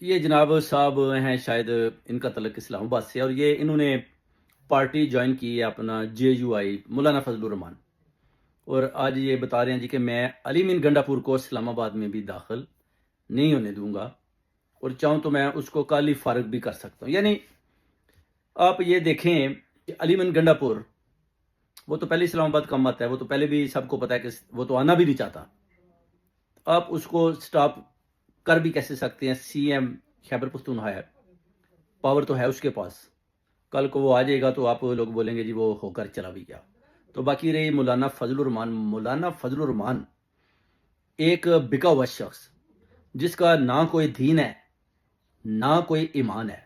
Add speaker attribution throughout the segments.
Speaker 1: یہ جناب صاحب ہیں، شاید ان کا تعلق اسلام آباد سے، اور یہ انہوں نے پارٹی جوائن کی ہے اپنا JUI، مولانا فضل الرحمان، اور آج یہ بتا رہے ہیں جی کہ میں علی مین گنڈا پور کو اسلام آباد میں بھی داخل نہیں ہونے دوں گا، اور چاہوں تو میں اس کو کل ہی فارغ بھی کر سکتا ہوں۔ یعنی آپ یہ دیکھیں کہ علی مین گنڈا پور وہ تو پہلے اسلام آباد کا مت ہے، وہ تو پہلے بھی سب کو پتا ہے کہ وہ تو آنا بھی نہیں چاہتا، آپ اس کو سٹاپ کر بھی کیسے سکتے ہیں؟ CM خیبر پختونخوا ہے، پاور تو ہے اس کے پاس، کل کو وہ آ جائے گا تو آپ لوگ بولیں گے جی وہ ہو کر چلا بھی گیا۔ تو باقی رہی مولانا فضل الرحمان۔ مولانا فضل الرحمان ایک بکا ہوا شخص جس کا نہ کوئی دین ہے نہ کوئی ایمان ہے،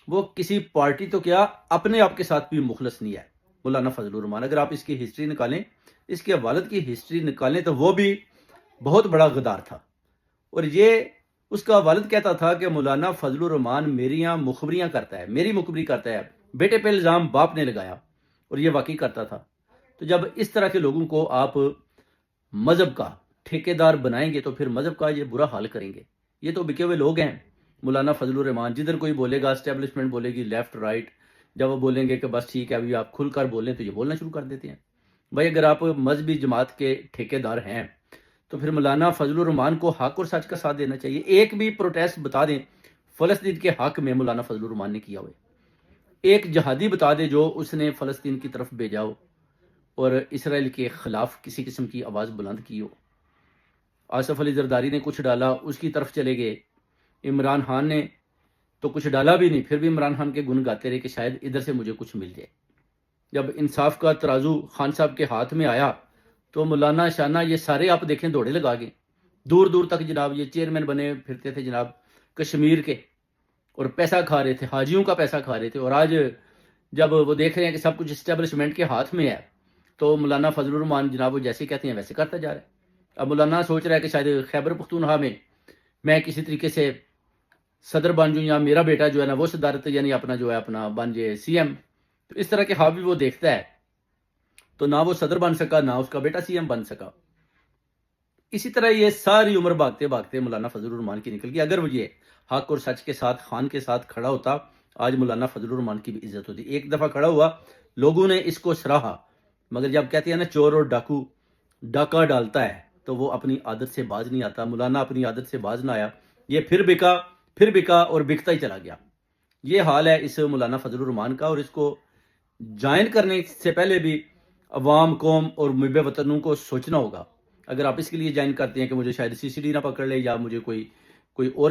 Speaker 1: وہ کسی پارٹی تو کیا اپنے آپ کے ساتھ بھی مخلص نہیں ہے مولانا فضل الرحمان۔ اگر آپ اس کی ہسٹری نکالیں، اس کے والد کی ہسٹری نکالیں، تو وہ بھی بہت بڑا غدار تھا، اور یہ اس کا والد کہتا تھا کہ مولانا فضل الرحمان میری یہاں مخبریاں کرتا ہے، میری مخبری کرتا ہے، بیٹے پہ الزام باپ نے لگایا، اور یہ واقعی کرتا تھا۔ تو جب اس طرح کے لوگوں کو آپ مذہب کا ٹھیکیدار بنائیں گے تو پھر مذہب کا یہ برا حال کریں گے۔ یہ تو بکے ہوئے لوگ ہیں مولانا فضل الرحمان، جدھر کوئی بولے گا، اسٹیبلشمنٹ بولے گی لیفٹ رائٹ، جب وہ بولیں گے کہ بس ٹھیک ہے ابھی آپ کھل کر بولیں تو یہ بولنا شروع کر دیتے ہیں۔ بھائی اگر آپ مذہبی جماعت کے ٹھیکیدار ہیں تو پھر مولانا فضل الرحمان کو حق اور سچ کا ساتھ دینا چاہیے۔ ایک بھی پروٹیسٹ بتا دیں فلسطین کے حق میں مولانا فضل الرحمان نے کیا ہوئے، ایک جہادی بتا دے جو اس نے فلسطین کی طرف بھیجا ہو اور اسرائیل کے خلاف کسی قسم کی آواز بلند کی ہو۔ آصف علی زرداری نے کچھ ڈالا، اس کی طرف چلے گئے۔ عمران خان نے تو کچھ ڈالا بھی نہیں، پھر بھی عمران خان کے گن گاتے رہے کہ شاید ادھر سے مجھے کچھ مل جائے۔ جب انصاف کا ترازو خان صاحب کے ہاتھ میں آیا تو مولانا شانہ یہ سارے آپ دیکھیں دوڑے لگا گئے، دور دور تک جناب یہ چیئرمین بنے پھرتے تھے جناب کشمیر کے، اور پیسہ کھا رہے تھے، حاجیوں کا پیسہ کھا رہے تھے، اور آج جب وہ دیکھ رہے ہیں کہ سب کچھ اسٹیبلشمنٹ کے ہاتھ میں ہے تو مولانا فضل الرحمان جناب وہ جیسے کہتے ہیں ویسے کرتا جا رہا ہے۔ اب مولانا سوچ رہا ہے کہ شاید خیبر پختونخوا میں کسی طریقے سے صدر بن جوں، یا میرا بیٹا جو ہے نا وہ صدارت یعنی اپنا جو ہے اپنا بن جائے CM۔ تو اس طرح کے خواب بھی وہ دیکھتا ہے، تو نہ وہ صدر بن سکا نہ اس کا بیٹا CM بن سکا۔ اسی طرح یہ ساری عمر بھاگتے بھاگتے مولانا فضل الرحمان کی نکل گئی۔ اگر وہ یہ حق اور سچ کے ساتھ خان کے ساتھ کھڑا ہوتا، آج مولانا فضل الرحمان کی بھی عزت ہوتی۔ ایک دفعہ کھڑا ہوا، لوگوں نے اس کو سراہا، مگر جب کہتے ہیں نا چور اور ڈاکو ڈاکہ ڈالتا ہے تو وہ اپنی عادت سے باز نہیں آتا۔ مولانا اپنی عادت سے باز نہ آیا، یہ پھر بکا اور بکتا ہی چلا گیا۔ یہ حال ہے اس مولانا فضل الرحمان کا، اور اس کو جوائن کرنے سے پہلے بھی عوام، قوم اور محب وطنوں کو سوچنا ہوگا۔ اگر آپ اس کے لیے جوائن کرتے ہیں کہ مجھے شاید CCD نہ پکڑ لے یا مجھے کوئی اور